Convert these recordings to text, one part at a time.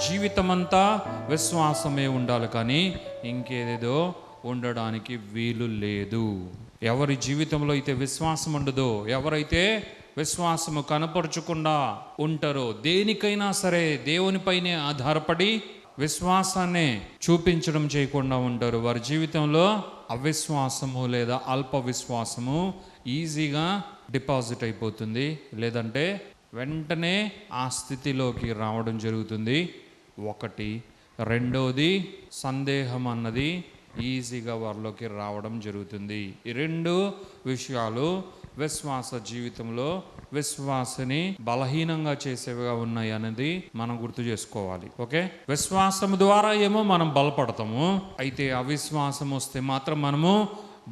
జీవితం అంతా విశ్వాసమే ఉండాలి, కానీ ఇంకేదేదో ఉండడానికి వీలు లేదు. ఎవరి జీవితంలో అయితే విశ్వాసం ఉండదో, ఎవరైతే విశ్వాసము కనపరచకుండా ఉంటారో, దేనికైనా సరే దేవునిపైనే ఆధారపడి విశ్వాసాన్ని చూపించడం చేయకుండా ఉంటారు, వారి జీవితంలో అవిశ్వాసము లేదా అల్ప విశ్వాసము ఈజీగా డిపాజిట్ అయిపోతుంది, లేదంటే వెంటనే ఆ స్థితిలోకి రావడం జరుగుతుంది. ఒకటి. రెండోది, సందేహం అన్నది ఈజీగా వారిలోకి రావడం జరుగుతుంది. ఈ రెండు విషయాలు విశ్వాస జీవితంలో విశ్వాసని బలహీనంగా చేసేవిగా ఉన్నాయి అనేది మనం గుర్తు చేసుకోవాలి. ఓకే, విశ్వాసం ద్వారా ఏమో మనం బలపడతాము, అయితే అవిశ్వాసం వస్తే మాత్రం మనము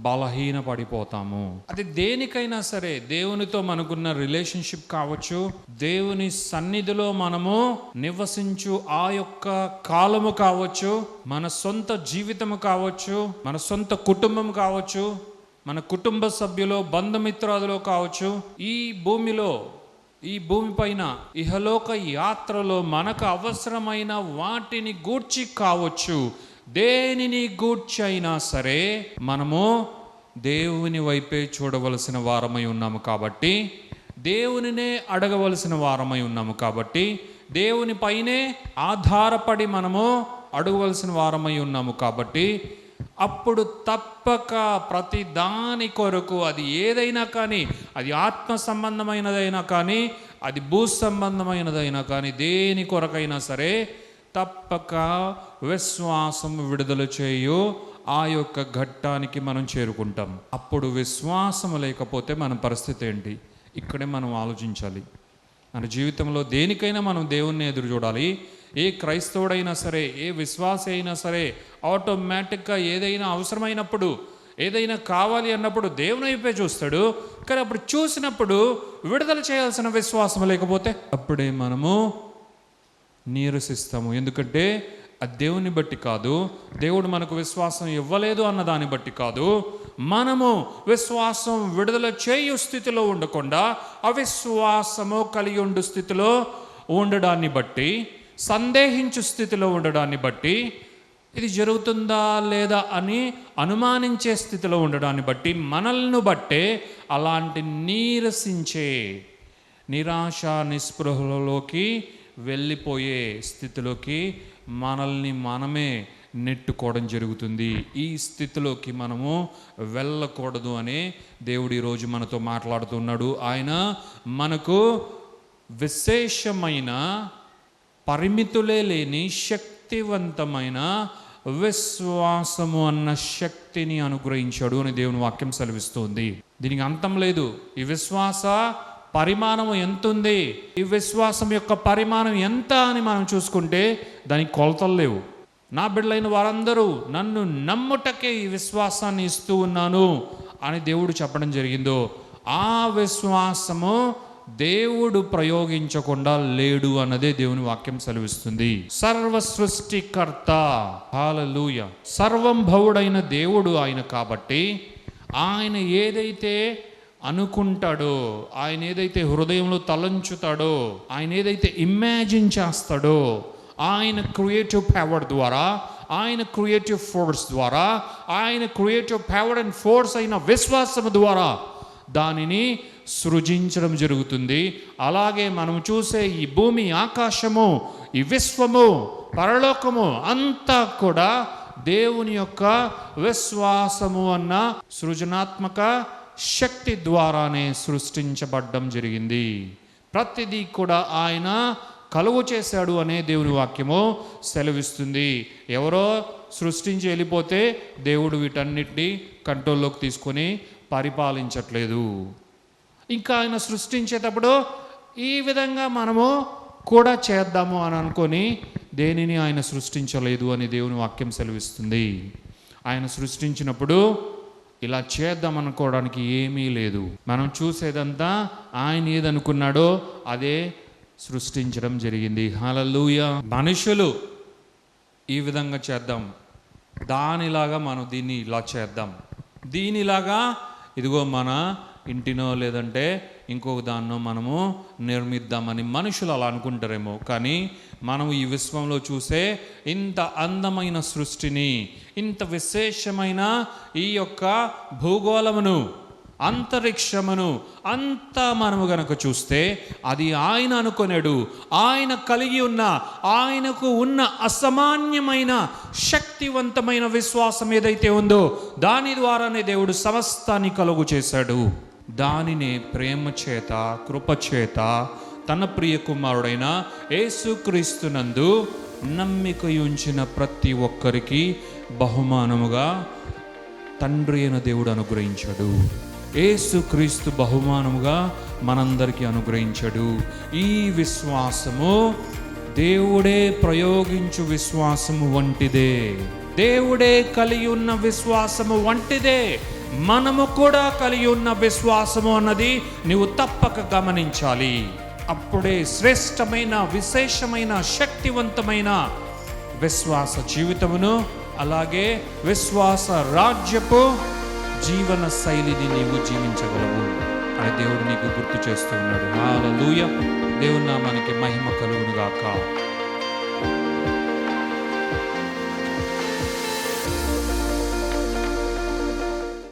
బలహీన పడిపోతాము. అది దేనికైనా సరే, దేవునితో మనకున్న రిలేషన్షిప్ కావచ్చు, దేవుని సన్నిధిలో మనము నివసించు ఆ యొక్క కాలము కావచ్చు, మన సొంత జీవితము కావచ్చు, మన సొంత కుటుంబం కావచ్చు, మన కుటుంబ సభ్యులు బంధుమిత్రాదులు కావచ్చు, ఈ భూమిలో, ఈ భూమిపైన ఇహలోక యాత్రలో మనకు అవసరమైన వాటిని గూర్చి కావచ్చు, దేనిని గూర్చి అయినా సరే మనము దేవుని వైపే చూడవలసిన వారమై ఉన్నాము కాబట్టి, దేవునినే అడగవలసిన వారమై ఉన్నాము కాబట్టి, దేవుని పైనే ఆధారపడి మనము అడగవలసిన వారమై ఉన్నాము కాబట్టి, అప్పుడు తప్పక ప్రతి దాని కొరకు, అది ఏదైనా కానీ, అది ఆత్మ సంబంధమైనదైనా కానీ, అది భూ సంబంధమైనదైనా కానీ, దేని కొరకైనా సరే తప్పక విశ్వాసం విడుదల చేయు ఆ యొక్క ఘట్టానికి మనం చేరుకుంటాం. అప్పుడు విశ్వాసం లేకపోతే మన పరిస్థితి ఏంటి? ఇక్కడే మనం ఆలోచించాలి. మన జీవితంలో దేనికైనా మనం దేవుణ్ణి ఎదురు చూడాలి. ఏ క్రైస్తవుడైనా సరే, ఏ విశ్వాసి అయినా సరే, ఆటోమేటిక్గా ఏదైనా అవసరమైనప్పుడు, ఏదైనా కావాలి అన్నప్పుడు దేవుని వైపే చూస్తాడు. కానీ అప్పుడు చూసినప్పుడు విడుదల చేయాల్సిన విశ్వాసం లేకపోతే అప్పుడే మనము నీరసిస్తాము. ఎందుకంటే అది దేవుని బట్టి కాదు, దేవుడు మనకు విశ్వాసం ఇవ్వలేదు అన్న దాన్ని బట్టి కాదు, మనము విశ్వాసం విడుదల చేయు స్థితిలో ఉండకుండా అవిశ్వాసము కలిగి ఉండు స్థితిలో ఉండడాన్ని బట్టి, సందేహించు స్థితిలో ఉండడాన్ని బట్టి, ఇది జరుగుతుందా లేదా అని అనుమానించే స్థితిలో ఉండడాన్ని బట్టి, మనల్ని బట్టే అలాంటి నీరసించే, నిరాశ నిస్పృహలలోకి వెళ్ళిపోయే స్థితిలోకి మనల్ని మనమే నెట్టుకోవడం జరుగుతుంది. ఈ స్థితిలోకి మనము వెళ్ళకూడదు అని దేవుడు ఈరోజు మనతో మాట్లాడుతున్నాడు. ఆయన మనకు విశేషమైన, పరిమితులే లేని శక్తివంతమైన విశ్వాసము అన్న శక్తిని అనుగ్రహించాడు అని దేవుని వాక్యం సెలవిస్తుంది. దీనికి అంతం లేదు. ఈ విశ్వాస పరిమాణం ఎంత ఉంది, ఈ విశ్వాసం యొక్క పరిమాణం ఎంత అని మనం చూసుకుంటే దానికి కొలతలు లేవు. నా బిడ్డలైన వారందరూ నన్ను నమ్ముటకే ఈ విశ్వాసాన్ని ఇస్తూ ఉన్నాను అని దేవుడు చెప్పడం జరిగిందో, ఆ విశ్వాసము దేవుడు ప్రయోగించకుండా లేడు అన్నదే దేవుని వాక్యం సెలవిస్తుంది. సర్వ సృష్టికర్త, హల్లెలూయా, సర్వంభవుడైన దేవుడు ఆయన కాబట్టి, ఆయన ఏదైతే అనుకుంటాడో, ఆయన ఏదైతే హృదయంలో తలంచుతాడో, ఆయన ఏదైతే ఇమాజిన్ చేస్తాడో, ఆయన క్రియేటివ్ పవర్ ద్వారా, ఆయన క్రియేటివ్ ఫోర్స్ ద్వారా, ఆయన క్రియేటివ్ పవర్ అండ్ ఫోర్స్ అయిన విశ్వాసం ద్వారా దానిని సృజించడం జరుగుతుంది. అలాగే మనం చూసే ఈ భూమి, ఆకాశము, ఈ విశ్వము, పరలోకము అంతా కూడా దేవుని యొక్క విశ్వాసము అన్న సృజనాత్మక శక్తి ద్వారానే సృష్టించబడ్డం జరిగింది. ప్రతిదీ కూడా ఆయన కలుగు చేశాడు అనే దేవుని వాక్యము సెలవిస్తుంది. ఎవరో సృష్టించి వెళ్ళిపోతే దేవుడు వీటన్నిటిని కంట్రోల్లోకి తీసుకొని పరిపాలించట్లేదు. ఇంకా ఆయన సృష్టించేటప్పుడు ఈ విధంగా మనము కూడా చేద్దాము అని అనుకొని దేనిని ఆయన సృష్టించలేదు అని దేవుని వాక్యం సెలవిస్తుంది. ఆయన సృష్టించినప్పుడు ఇలా చేద్దాం అనుకోవడానికి ఏమీ లేదు. మనం చూసేదంతా ఆయన ఏదనుకున్నాడో అదే సృష్టించడం జరిగింది. హల్లెలూయా. మనుషులు ఈ విధంగా చేద్దాం, దానిలాగా మనం దీన్ని ఇలా చేద్దాం, దీనిలాగా ఇదిగో మన ఇంటినో లేదంటే ఇంకొక దాన్నో మనము నిర్మిద్దామని మనుషులు అలా అనుకుంటారేమో. కానీ మనం ఈ విశ్వంలో చూసే ఇంత అందమైన సృష్టిని, ఇంత విశేషమైన ఈ యొక్క భూగోళమును, అంతరిక్షమును అంతా మనము గనక చూస్తే అది ఆయన అనుకొనేడు, ఆయన కలిగి ఉన్న, ఆయనకు ఉన్న అసామాన్యమైన శక్తివంతమైన విశ్వాసం ఏదైతే ఉందో దాని ద్వారానే దేవుడు సమస్తాన్ని కలుగు చేశాడు. దానినే ప్రేమ చేత, కృపచేత తన ప్రియ కుమారుడైన యేసుక్రీస్తునందు నమ్మిక ఉంచిన ప్రతి ఒక్కరికి బహుమానముగా తండ్రి అయిన దేవుడు అనుగ్రహించాడు. యేసుక్రీస్తు బహుమానముగా మనందరికీ అనుగ్రహించాడు. ఈ విశ్వాసము దేవుడే ప్రయోగించు విశ్వాసము వంటిదే, దేవుడే కలిగి ఉన్న విశ్వాసము వంటిదే. మనము కూడా కలిగి ఉన్న విశ్వాసము అన్నది నీవు తప్పక గమనించాలి. అప్పుడే శ్రేష్టమైన, విశేషమైన, శక్తివంతమైన విశ్వాస జీవితమును, అలాగే విశ్వాస రాజ్యపు జీవన శైలిని నీవు జీవించగలవు అని దేవుడు నీకు గుర్తు చేస్తూ ఉన్నాడు. హల్లెలూయా. దేవుని నామానికి మహిమ కలుగును గాక.